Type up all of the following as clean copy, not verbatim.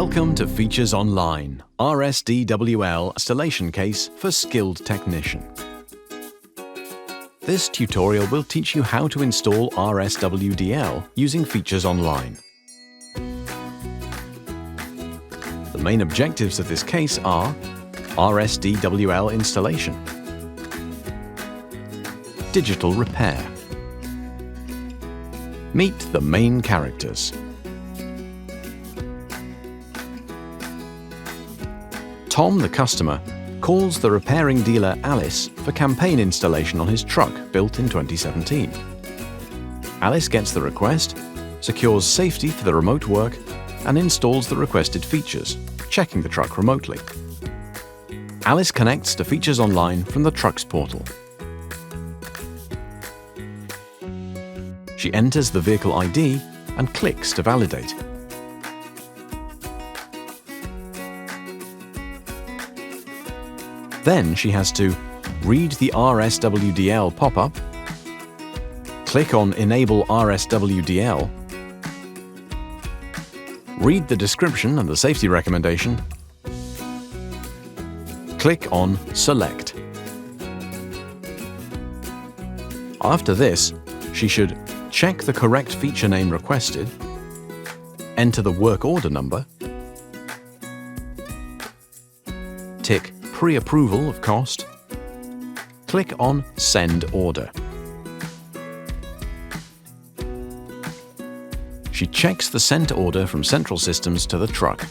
Welcome to Features Online, RSWDL installation case for skilled technician. This tutorial will teach you how to install RSWDL using Features Online. The main objectives of this case are RSWDL installation, digital repair. Meet the main characters. Tom, the customer, calls the repairing dealer Alice for campaign installation on his truck built in 2017. Alice gets the request, secures safety for the remote work, and installs the requested features, checking the truck remotely. Alice connects to Features Online from the Trucks portal. She enters the vehicle ID and clicks to validate. Then she has to read the RSWDL pop-up, click on Enable RSWDL, read the description and the safety recommendation, click on Select. After this, she should check the correct feature name requested, enter the work order number, tick Pre-approval of cost, click on Send Order. She checks the sent order from Central Systems to the truck.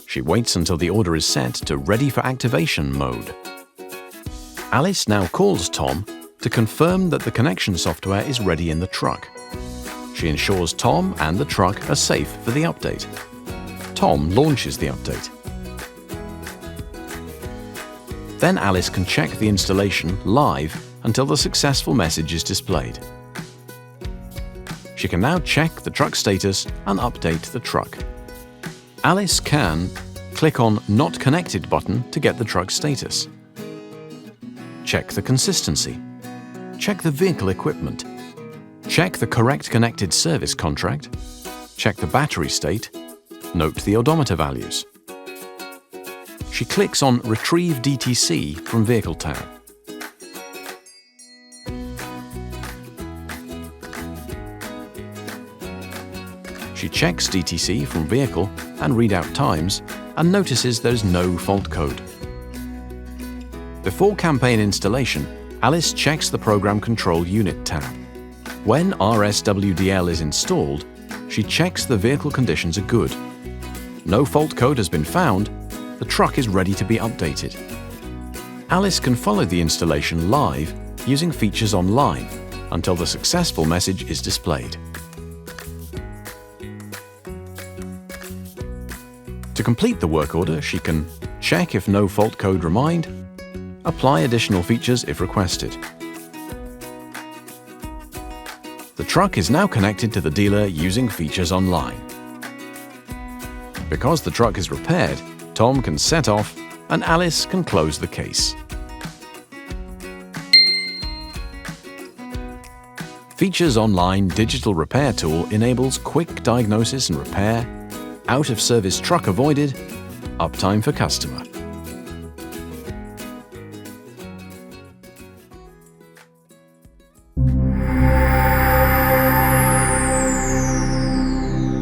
She waits until the order is set to Ready for Activation mode. Alice now calls Tom to confirm that the connection software is ready in the truck. She ensures Tom and the truck are safe for the update. Tom launches the update. Then Alice can check the installation live until the successful message is displayed. She can now check the truck status and update the truck. Alice can click on Not Connected button to get the truck status. Check the consistency. Check the vehicle equipment. Check the correct connected service contract. Check the battery state. Note the odometer values. She clicks on Retrieve DTC from Vehicle tab. She checks DTC from Vehicle and readout times and notices there is no fault code. Before campaign installation, Alice checks the Program Control Unit tab. When RSWDL is installed, she checks the vehicle conditions are good. No fault code has been found, the truck is ready to be updated. Alice can follow the installation live using Features Online until the successful message is displayed. To complete the work order, she can check if no fault code remained, apply additional features if requested. The truck is now connected to the dealer using Features Online. Because the truck is repaired, Tom can set off and Alice can close the case. Features Online digital repair tool enables quick diagnosis and repair, out-of-service truck avoided, uptime for customer.